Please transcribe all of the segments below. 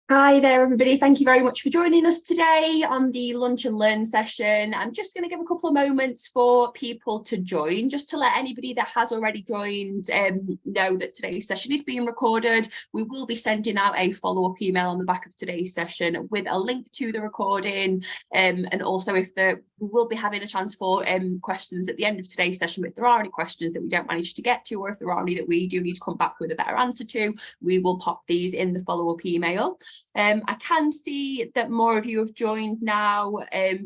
Hi there, everybody. Thank you very much for joining us today on the Lunch and Learn session. I'm just going to give a couple of moments for people to join, just to let anybody that has already joined know that today's session is being recorded. We will be sending out a follow-up email on the back of today's session with a link to the recording. And also we will be having a chance for questions at the end of today's session. But if there are any questions that we don't manage to get to, or if there are any that we do need to come back with a better answer to, we will pop these in the follow-up email. I can see that more of you have joined now,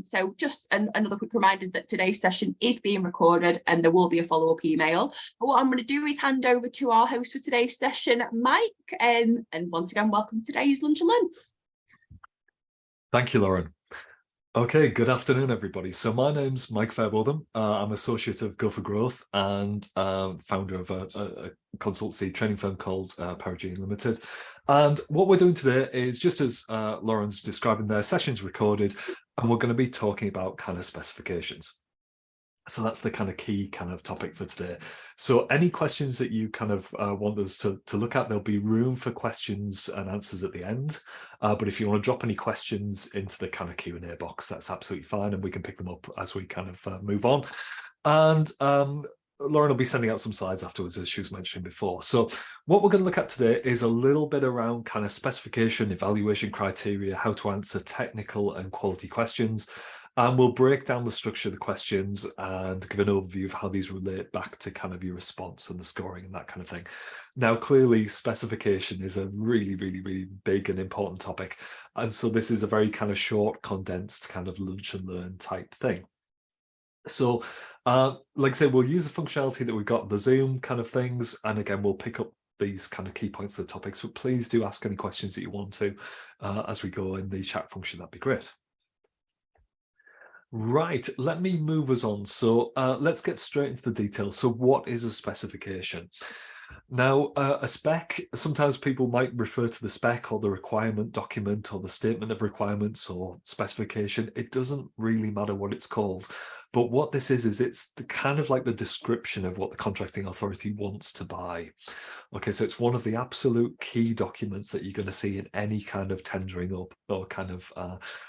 so just another quick reminder that today's session is being recorded and there will be a follow-up email. But what I'm going to do is hand over to our host for today's session, Mike, and once again, welcome to today's Lunch and Learn. Thank you, Lauren. Okay, good afternoon, everybody. So my name's Mike Fairbotham. I'm associate of Go for Growth and founder of a consultancy training firm called Perigene Limited. And what we're doing today is, just as Lauren's describing, their session's recorded, and we're going to be talking about kind of specifications. So that's the kind of key kind of topic for today. So any questions that you kind of want us to look at, there'll be room for questions and answers at the end. But if you want to drop any questions into the kind of Q&A box, that's absolutely fine. And we can pick them up as we kind of move on. And Lauren will be sending out some slides afterwards, as she was mentioning before. So what we're going to look at today is a little bit around kind of specification, evaluation criteria, how to answer technical and quality questions. And we'll break down the structure of the questions and give an overview of how these relate back to kind of your response and the scoring and that kind of thing. Now, clearly, specification is a really, really, really big and important topic. And so this is a very kind of short, condensed kind of lunch and learn type thing. So like I say, we'll use the functionality that we've got, the Zoom kind of things. And again, we'll pick up these kind of key points of the topics, but please do ask any questions that you want to as we go in the chat function. That'd be great. Right, let me move us on. So let's get straight into the details. So what is a specification? Now, a spec, sometimes people might refer to the spec or the requirement document or the statement of requirements or specification. It doesn't really matter what it's called. But what this is it's the kind of like the description of what the contracting authority wants to buy. Okay, so it's one of the absolute key documents that you're going to see in any kind of tendering or kind of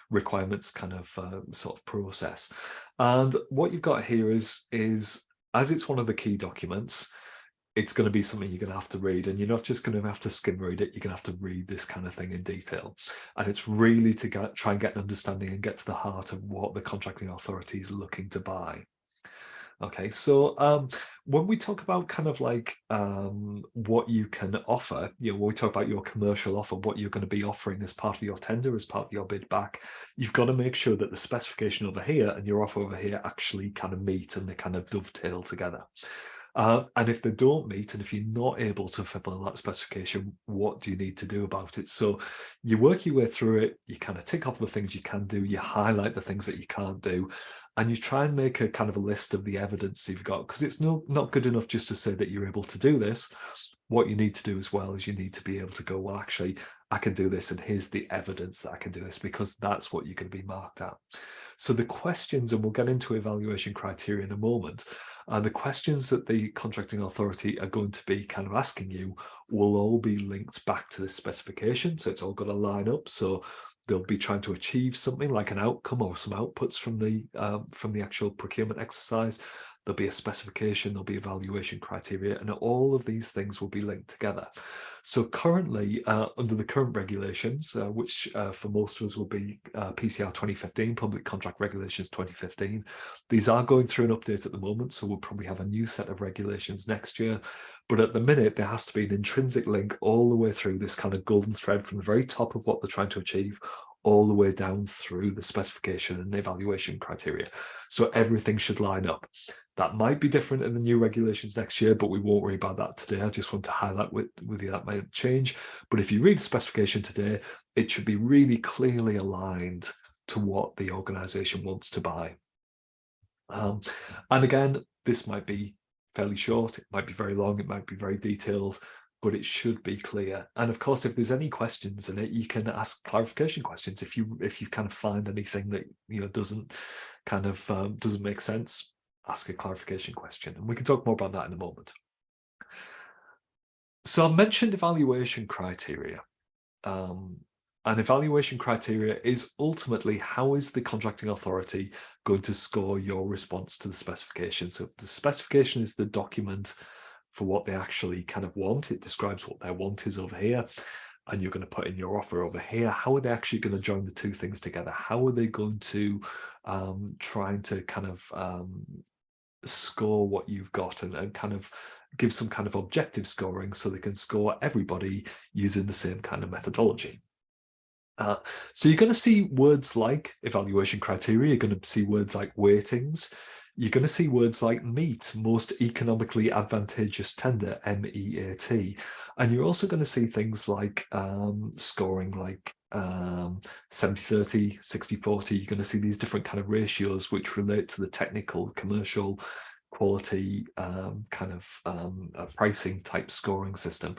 requirements kind of sort of process. And what you've got here is as it's one of the key documents, it's going to be something you're going to have to read, and you're not just going to have to skim read it, you're going to have to read this kind of thing in detail. And it's really to try and get an understanding and get to the heart of what the contracting authority is looking to buy. Okay, so when we talk about kind of like what you can offer, when we talk about your commercial offer, what you're going to be offering as part of your tender, as part of your bid back, you've got to make sure that the specification over here and your offer over here actually kind of meet and they kind of dovetail together. And if they don't meet, and if you're not able to fulfill that specification, what do you need to do about it? So you work your way through it, you kind of tick off the things you can do, you highlight the things that you can't do, and you try and make a kind of a list of the evidence you've got, because it's not good enough just to say that you're able to do this. What you need to do as well is you need to be able to go, well, actually, I can do this, and here's the evidence that I can do this, because that's what you're going to be marked at. So the questions, and we'll get into evaluation criteria in a moment, the questions that the contracting authority are going to be kind of asking you will all be linked back to the specification. So it's all got to line up. So they'll be trying to achieve something like an outcome or some outputs from the actual procurement exercise. There'll be a specification, there'll be evaluation criteria, and all of these things will be linked together. So currently, under the current regulations, which for most of us will be PCR 2015, Public Contract Regulations 2015, these are going through an update at the moment, so we'll probably have a new set of regulations next year. But at the minute, there has to be an intrinsic link all the way through this kind of golden thread from the very top of what they're trying to achieve all the way down through the specification and evaluation criteria. So everything should line up. That might be different in the new regulations next year, but we won't worry about that today. I just want to highlight with you that might change. But if you read the specification today, it should be really clearly aligned to what the organization wants to buy. And again, this might be fairly short, it might be very long, it might be very detailed, but it should be clear. And of course, if there's any questions in it, you can ask clarification questions. If you kind of find anything that doesn't make sense, ask a clarification question, and we can talk more about that in a moment. So I mentioned evaluation criteria. An evaluation criteria is ultimately how is the contracting authority going to score your response to the specification. So if the specification is the document for what they actually kind of want, it describes what their want is over here, and you're going to put in your offer over here. How are they actually going to join the two things together? How are they going to trying to kind of score what you've got and kind of give some kind of objective scoring so they can score everybody using the same kind of methodology? So you're going to see words like evaluation criteria, you're going to see words like weightings, you're going to see words like MEAT, most economically advantageous tender, MEAT, and you're also going to see things like scoring like 70-30, 60-40. You're going to see these different kind of ratios which relate to the technical, commercial, quality kind of pricing type scoring system.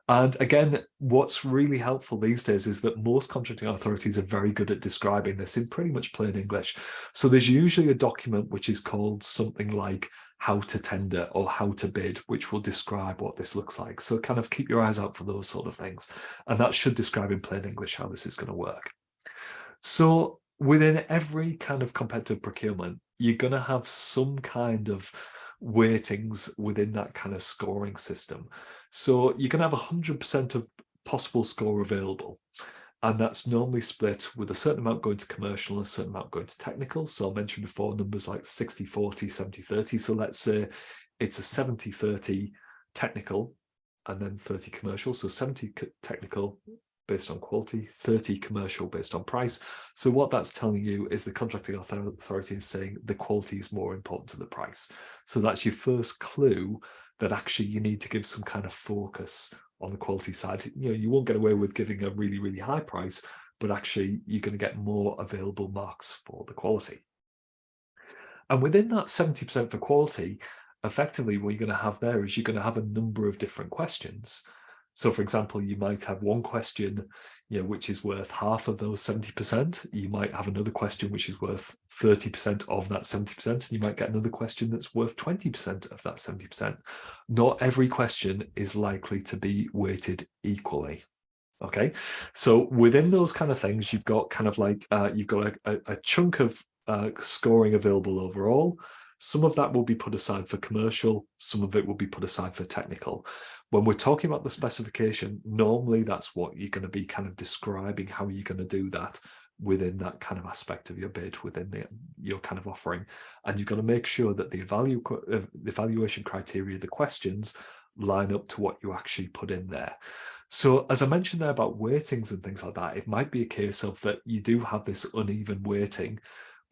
And again, what's really helpful these days is that most contracting authorities are very good at describing this in pretty much plain English. So there's usually a document which is called something like how to tender or how to bid, which will describe what this looks like. So kind of keep your eyes out for those sort of things. And that should describe in plain English how this is going to work. So within every kind of competitive procurement, you're going to have some kind of weightings within that kind of scoring system. So you can have 100% of possible score available. And that's normally split with a certain amount going to commercial and a certain amount going to technical. So I mentioned before numbers like 60-40, 70-30. So let's say it's a 70-30 technical and then 30 commercial. So 70 technical based on quality, 30 commercial based on price. So what that's telling you is the contracting authority is saying the quality is more important to the price. So that's your first clue that actually you need to give some kind of focus on the quality side. You know, you won't get away with giving a really, really high price, but actually you're going to get more available marks for the quality. And within that 70% for quality, effectively what you're going to have there is you're going to have a number of different questions. So for example, you might have one question, you know, which is worth half of those 70%. You might have another question which is worth 30% of that 70%. And you might get another question that's worth 20% of that 70%. Not every question is likely to be weighted equally. Okay, so within those kind of things, you've got kind of like, you've got a chunk of scoring available overall. Some of that will be put aside for commercial, some of it will be put aside for technical. When we're talking about the specification, normally that's what you're going to be kind of describing how you're going to do that within that kind of aspect of your bid, within your kind of offering. And you've got to make sure that the evaluation criteria, the questions, line up to what you actually put in there. So as I mentioned there about weightings and things like that, it might be a case of that you do have this uneven weighting,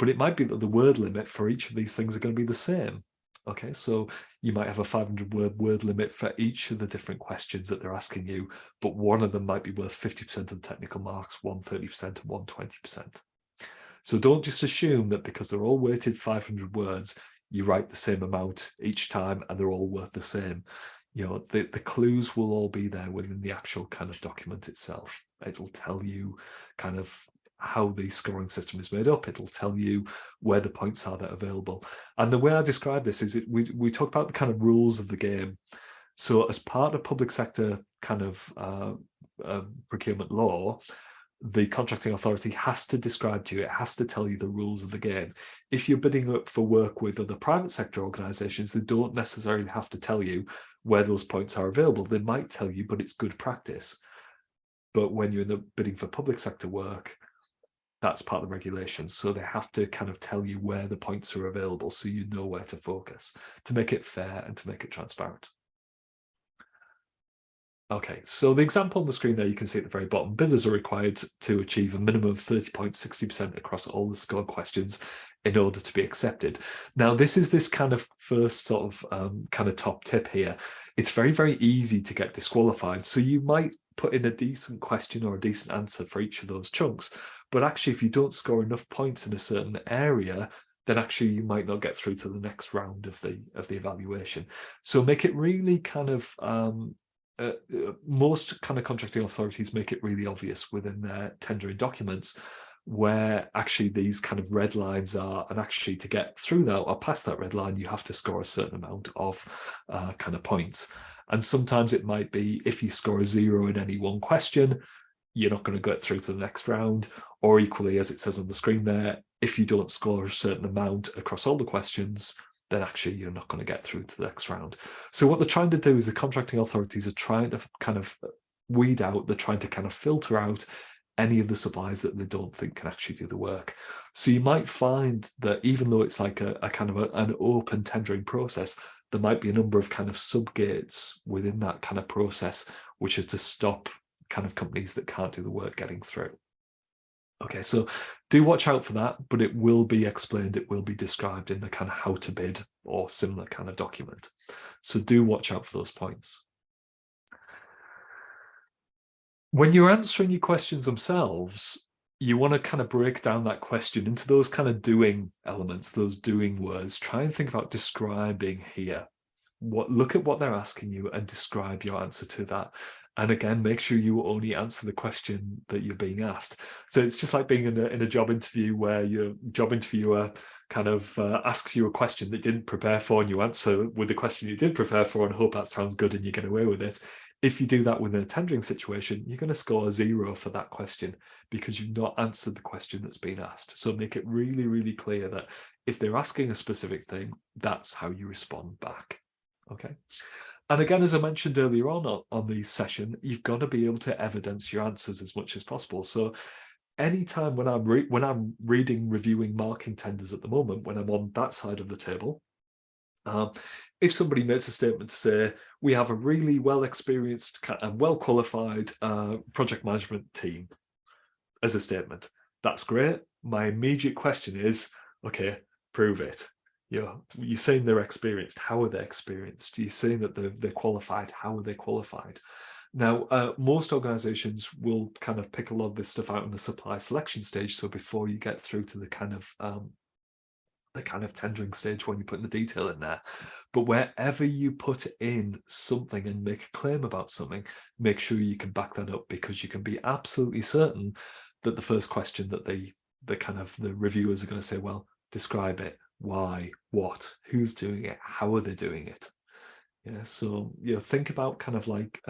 but it might be that the word limit for each of these things are going to be the same. Okay, so you might have a 500-word limit for each of the different questions that they're asking you, but one of them might be worth 50% of the technical marks, one 30% and one 20%. So don't just assume that because they're all weighted 500 words, you write the same amount each time and they're all worth the same. You know, the clues will all be there within the actual kind of document itself. It'll tell you kind of how the scoring system is made up. It'll tell you where the points are that are available. And the way I describe this is we talk about the kind of rules of the game. So as part of public sector kind of procurement law, the contracting authority has to describe to you, it has to tell you the rules of the game. If you're bidding up for work with other private sector organizations, they don't necessarily have to tell you where those points are available. They might tell you, but it's good practice. But when you're in the bidding for public sector work, that's part of the regulations. So they have to kind of tell you where the points are available so you know where to focus to make it fair and to make it transparent. Okay, so the example on the screen there, you can see at the very bottom, bidders are required to achieve a minimum of 30 points, 60% across all the scored questions in order to be accepted. Now, this is this kind of first sort of kind of top tip here. It's very, very easy to get disqualified. So you might put in a decent question or a decent answer for each of those chunks. But actually, if you don't score enough points in a certain area, then actually you might not get through to the next round of the evaluation. So make it really kind of most kind of contracting authorities make it really obvious within their tendering documents where actually these kind of red lines are, and actually to get through that or past that red line, you have to score a certain amount of kind of points. And sometimes it might be if you score a 0 in any one question, you're not going to get through to the next round. Or equally, as it says on the screen there, if you don't score a certain amount across all the questions, then actually you're not going to get through to the next round. So what they're trying to do is the contracting authorities are trying to kind of weed out, they're trying to kind of filter out any of the suppliers that they don't think can actually do the work. So you might find that even though it's like a kind of an open tendering process, there might be a number of kind of sub-gates within that kind of process, which is to stop kind of companies that can't do the work getting through. Okay, so do watch out for that, but it will be explained, it will be described in the kind of how to bid or similar kind of document. So do watch out for those points. When you're answering your questions themselves, you want to kind of break down that question into those kind of doing elements, those doing words. Try and think about describing here. Look at what they're asking you and describe your answer to that. And again, make sure you only answer the question that you're being asked. So it's just like being in a job interview where your job interviewer kind of asks you a question that you didn't prepare for, and you answer with the question you did prepare for and hope that sounds good and you get away with it. If you do that within a tendering situation, you're going to score a 0 for that question because you've not answered the question that's been asked. So make it really, really clear that if they're asking a specific thing, that's how you respond back. Okay. And again, as I mentioned earlier on the session, you've got to be able to evidence your answers as much as possible. So anytime when I'm reading, reviewing, marking tenders at the moment, when I'm on that side of the table, if somebody makes a statement to say, we have a really well-experienced and well-qualified project management team as a statement, that's great. My immediate question is, okay, prove it. You're saying they're experienced. How are they experienced? You're saying that they're qualified. How are they qualified? Now, most organizations will kind of pick a lot of this stuff out in the supply selection stage. So before you get through to the kind of tendering stage when you put the detail in there. But wherever you put in something and make a claim about something, make sure you can back that up, because you can be absolutely certain that the first question that the reviewers are going to say, well, describe it. Why, what, who's doing it, how are they doing it? Yeah, so think about kind of like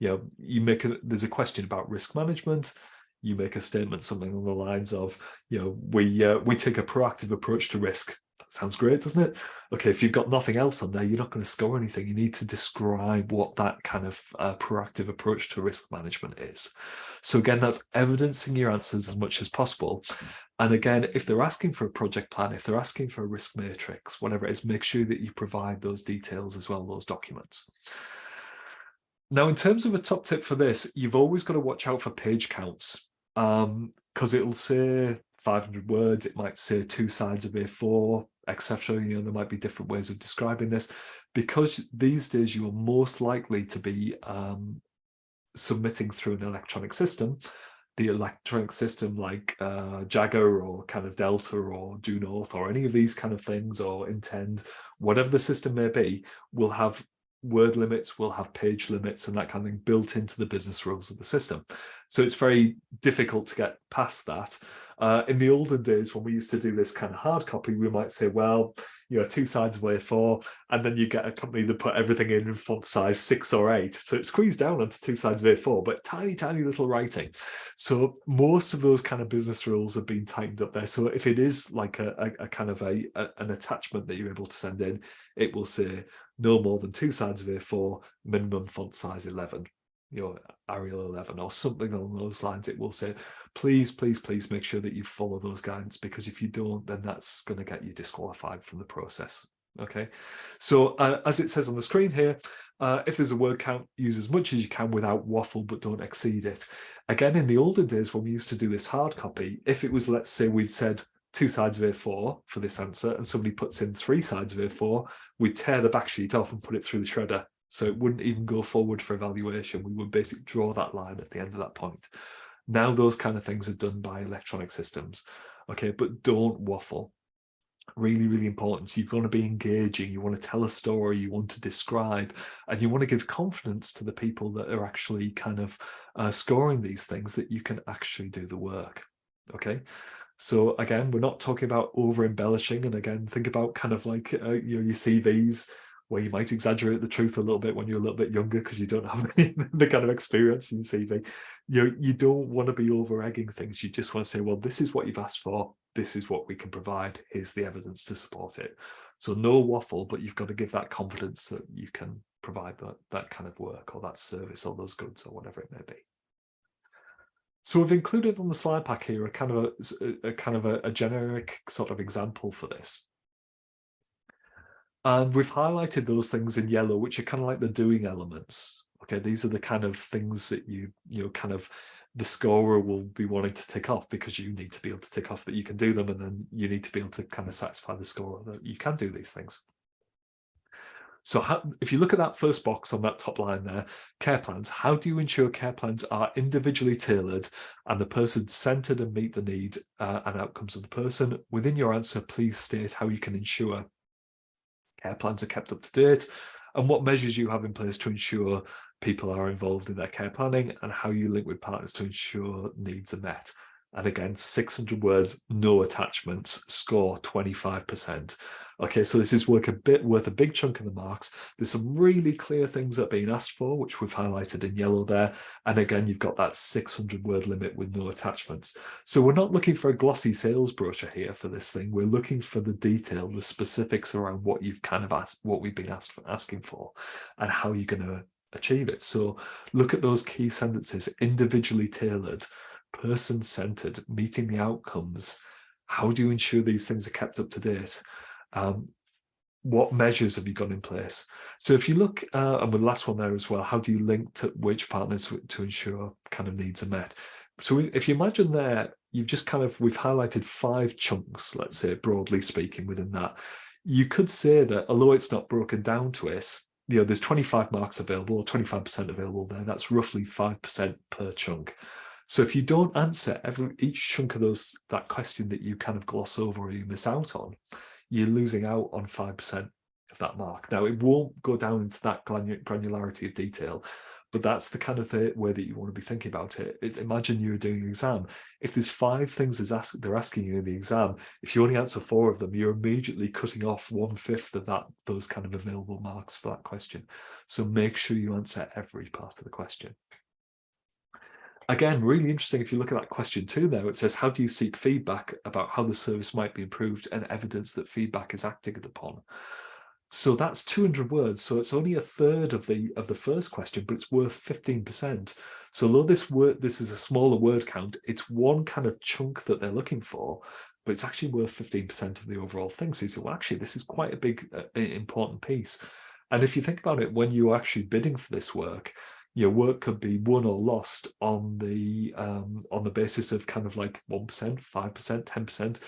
there's a question about risk management. You make a statement something along the lines of, we take a proactive approach to risk. That sounds great, doesn't it? Okay, if you've got nothing else on there, you're not going to score anything. You need to describe what that kind of proactive approach to risk management is. So again, that's evidencing your answers as much as possible. And again, if they're asking for a project plan, if they're asking for a risk matrix, whatever it is, make sure that you provide those details as well, those documents. Now, in terms of a top tip for this, you've always got to watch out for page counts, because it'll say 500 words, it might say 2 sides of A4, etc. There might be different ways of describing this, because these days you are most likely to be submitting through an electronic system. The electronic system like Jagger or kind of Delta or Due North or any of these kind of things, or Intend, whatever the system may be, will have word limits, will have page limits and that kind of thing built into the business rules of the system. So it's very difficult to get past that. In the olden days, when we used to do this kind of hard copy, we might say, well, 2 sides of A4, and then you get a company that put everything in font size 6 or 8. So it's squeezed down onto 2 sides of A4, but tiny, tiny little writing. So most of those kind of business rules have been tightened up there. So if it is like a kind of an attachment that you're able to send in, it will say no more than 2 sides of A4, minimum font size 11. Arial 11 or something along those lines. It will say, please, please, please make sure that you follow those guidance, because if you don't, then that's going to get you disqualified from the process. Okay, so as it says on the screen here, if there's a word count, use as much as you can without waffle, but don't exceed it. Again, in the olden days when we used to do this hard copy, if it was, let's say we'd said 2 sides of A4 for this answer and somebody puts in 3 sides of A4, we'd tear the back sheet off and put it through the shredder. So it wouldn't even go forward for evaluation. We would basically draw that line at the end of that point. Now those kind of things are done by electronic systems. Okay, but don't waffle. Really, really important. So you've got to be engaging. You want to tell a story, you want to describe, and you want to give confidence to the people that are actually kind of scoring these things, that you can actually do the work. Okay. So again, we're not talking about over embellishing. And again, think about kind of like your CVs. where you might exaggerate the truth a little bit when you're a little bit younger because you don't have the kind of experience in CV. You don't want to be over-egging things. You just want to say, well, this is what you've asked for. This is what we can provide. Here's the evidence to support it. So no waffle, but you've got to give that confidence that you can provide that kind of work or that service or those goods or whatever it may be. So we've included on the slide pack here a kind of a generic sort of example for this. And we've highlighted those things in yellow, which are kind of like the doing elements. Okay, these are the kind of things that the scorer will be wanting to tick off, because you need to be able to tick off that you can do them, and then you need to be able to kind of satisfy the scorer that you can do these things. So if you look at that first box on that top line there, care plans, how do you ensure care plans are individually tailored and the person-centered and meet the needs and outcomes of the person? Within your answer, please state how you can ensure care plans are kept up to date and what measures you have in place to ensure people are involved in their care planning, and how you link with partners to ensure needs are met. And again, 600 words, no attachments, score 25%. Okay, so this is worth a big chunk of the marks. There's some really clear things that are being asked for, which we've highlighted in yellow there. And again, you've got that 600 word limit with no attachments. So we're not looking for a glossy sales brochure here for this thing. We're looking for the detail, the specifics around what you've kind of asked, what we've been asking for, and how you're going to achieve it. So look at those key sentences: individually tailored, person-centered, meeting the outcomes. How do you ensure these things are kept up to date? What measures have you got in place? So if you look, and with the last one there as well, how do you link to which partners to ensure kind of needs are met? So if you imagine there, we've highlighted 5 chunks, let's say, broadly speaking, within that. You could say that, although it's not broken down to it, there's 25 marks available, or 25% available there. That's roughly 5% per chunk. So if you don't answer each chunk of that question that you kind of gloss over or you miss out on, you're losing out on 5% of that mark. Now, it won't go down into that granularity of detail, but that's the kind of way that you want to be thinking about it. It's, imagine you're doing an exam. If there's 5 things they're asking you in the exam, if you only answer 4 of them, you're immediately cutting off 1/5 of those kind of available marks for that question. So make sure you answer every part of the question. Again, really interesting, if you look at that question 2 there, it says, how do you seek feedback about how the service might be improved and evidence that feedback is acted upon? So that's 200 words. So it's only 1/3 of the first question, but it's worth 15%. So although this is a smaller word count, it's one kind of chunk that they're looking for, but it's actually worth 15% of the overall thing. So you say, well, actually, this is quite a big, important piece. And if you think about it, when you're actually bidding for this work, your work could be won or lost on the basis of kind of like 1%, 5%, 10%.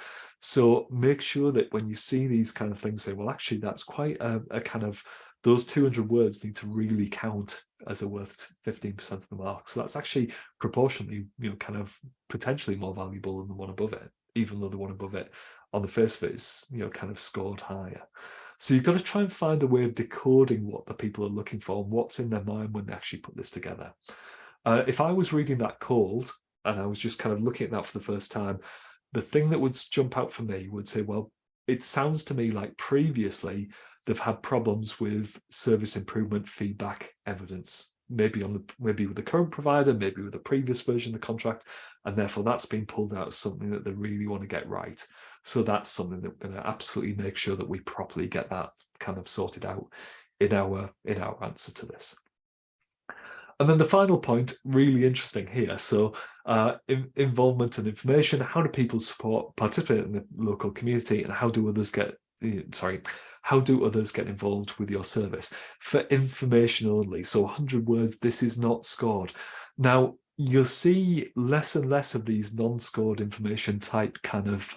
So make sure that when you see these kind of things, say, well, actually, that's quite a kind of, those 200 words need to really count as a worth 15% of the mark. So that's actually proportionally, kind of potentially more valuable than the one above it, even though the one above it on the face of it is, kind of scored higher. So you've got to try and find a way of decoding what the people are looking for and what's in their mind when they actually put this together. If I was reading that cold and I was just kind of looking at that for the first time, the thing that would jump out for me would say, well, it sounds to me like previously they've had problems with service improvement feedback evidence, maybe with the current provider, maybe with the previous version of the contract, and therefore that's been pulled out as something that they really want to get right. So that's something that we're going to absolutely make sure that we properly get that kind of sorted out in our answer to this. And then the final point, really interesting here. So involvement and information, how do people participate in the local community, and how do others get involved with your service? For information only, so 100 words, this is not scored. Now, you'll see less and less of these non-scored information type kind of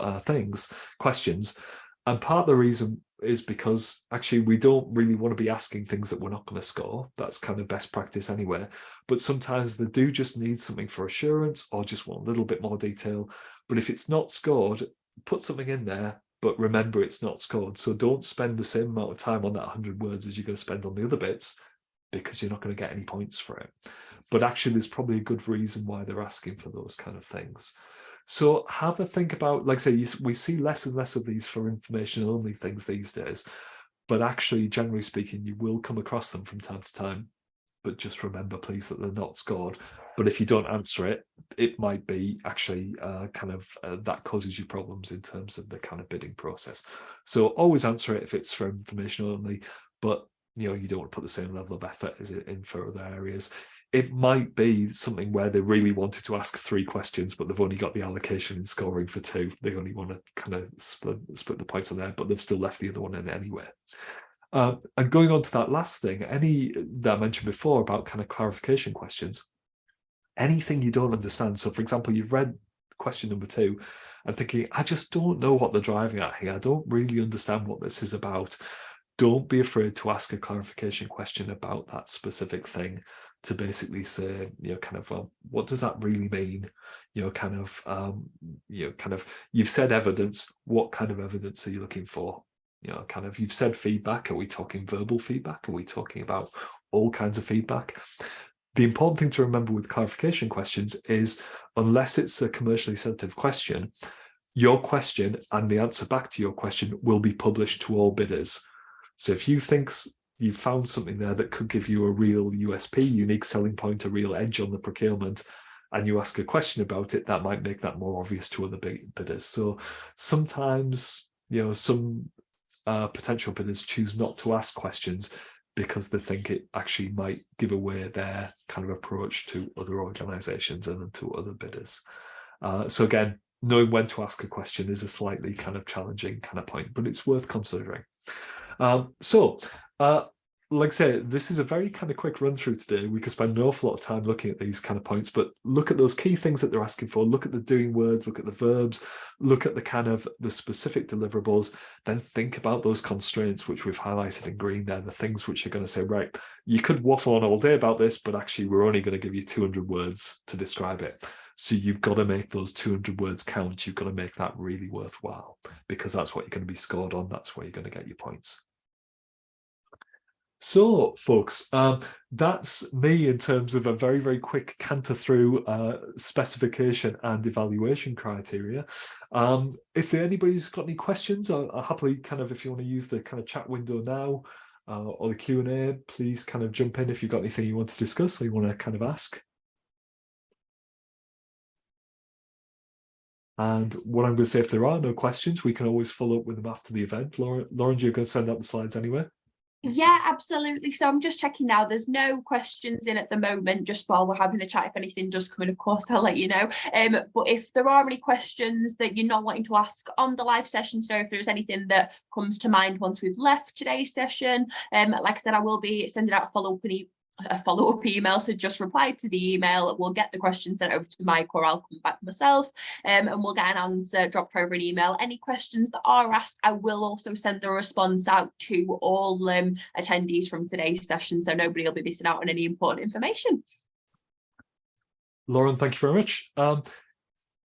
questions. And part of the reason is because actually we don't really want to be asking things that we're not going to score. That's kind of best practice anyway. But sometimes they do just need something for assurance or just want a little bit more detail. But if it's not scored, put something in there, but remember it's not scored. So don't spend the same amount of time on that 100 words as you're going to spend on the other bits, because you're not going to get any points for it. But actually, there's probably a good reason why they're asking for those kind of things. So have a think about, like I say, we see less and less of these for information only things these days. but actually, generally speaking, you will come across them from time to time. But just remember, please, that they're not scored. But if you don't answer it, it might be actually that causes you problems in terms of the kind of bidding process. So always answer it if it's for information only, but you don't want to put the same level of effort as it in for other areas. It might be something where they really wanted to ask 3 questions, but they've only got the allocation in scoring for 2. They only want to kind of split the points on there, but they've still left the other one in anyway. And going on to that last thing, that I mentioned before about kind of clarification questions, anything you don't understand. So, for example, you've read question number 2 and thinking, I just don't know what they're driving at here. I don't really understand what this is about. Don't be afraid to ask a clarification question about that specific thing, to basically say, well, what does that really mean? You've said evidence. What kind of evidence are you looking for? You've said feedback. Are we talking verbal feedback? Are we talking about all kinds of feedback? The important thing to remember with clarification questions is, unless it's a commercially sensitive question, your question and the answer back to your question will be published to all bidders. So if you think you've found something there that could give you a real USP, unique selling point, a real edge on the procurement, and you ask a question about it, that might make that more obvious to other bidders. So sometimes, some potential bidders choose not to ask questions because they think it actually might give away their kind of approach to other organizations and to other bidders. So again, knowing when to ask a question is a slightly kind of challenging kind of point, but it's worth considering. Like I say, this is a very kind of quick run through today. We could spend an awful lot of time looking at these kind of points, but look at those key things that they're asking for, look at the doing words, look at the verbs, look at the kind of the specific deliverables, then think about those constraints, which we've highlighted in green there, the things which are going to say, right, you could waffle on all day about this, but actually we're only going to give you 200 words to describe it. So you've got to make those 200 words count. You've got to make that really worthwhile, because that's what you're going to be scored on. That's where you're going to get your points. So, folks, that's me in terms of a very, very quick canter through specification and evaluation criteria. If anybody's got any questions, I'll happily kind of, if you want to use the kind of chat window now or the Q&A, please kind of jump in if you've got anything you want to discuss or you want to kind of ask. And what I'm going to say, if there are no questions, we can always follow up with them after the event. Lauren, you're going to send out the slides anyway? Yeah, absolutely. So I'm just checking now. There's no questions in at the moment, just while we're having a chat. If anything does come in, of course, I'll let you know. But if there are any questions that you're not wanting to ask on the live session today, if there's anything that comes to mind once we've left today's session, like I said, I will be sending out a follow-up email, so just reply to the email. We'll get the question sent over to Mike, or I'll come back myself, and we'll get an answer dropped over an email. Any questions that are asked, I will also send the response out to all attendees from today's session, so nobody will be missing out on any important information. Lauren, thank you very much.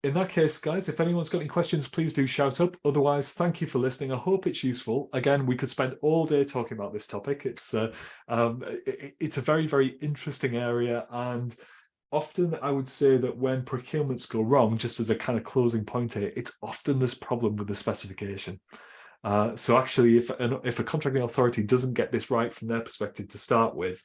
In that case, guys, if anyone's got any questions, please do shout up. Otherwise, thank you for listening. I hope it's useful. Again, we could spend all day talking about this topic. It's a very, very interesting area. And often I would say that when procurements go wrong, just as a kind of closing point here, it's often this problem with the specification. So actually, if a contracting authority doesn't get this right from their perspective to start with,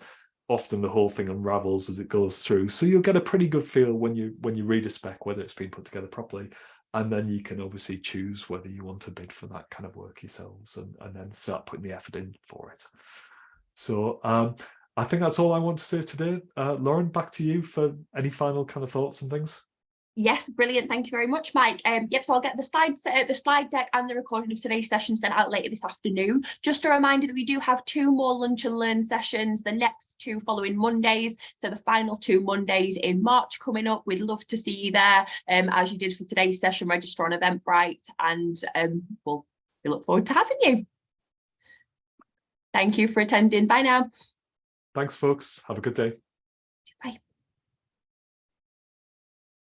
often the whole thing unravels as it goes through. So you'll get a pretty good feel when you read a spec whether it's been put together properly, and then you can obviously choose whether you want to bid for that kind of work yourselves, and then start putting the effort in for it. So I think that's all I want to say today. Lauren, back to you for any final kind of thoughts and things. Yes, brilliant. Thank you very much, Mike. Yep, so I'll get the slide deck and the recording of today's session sent out later this afternoon. Just a reminder that we do have 2 more Lunch and Learn sessions, the next 2 following Mondays. So the final 2 Mondays in March coming up. We'd love to see you there, as you did for today's session. Register on Eventbrite, and we look forward to having you. Thank you for attending. Bye now. Thanks, folks. Have a good day.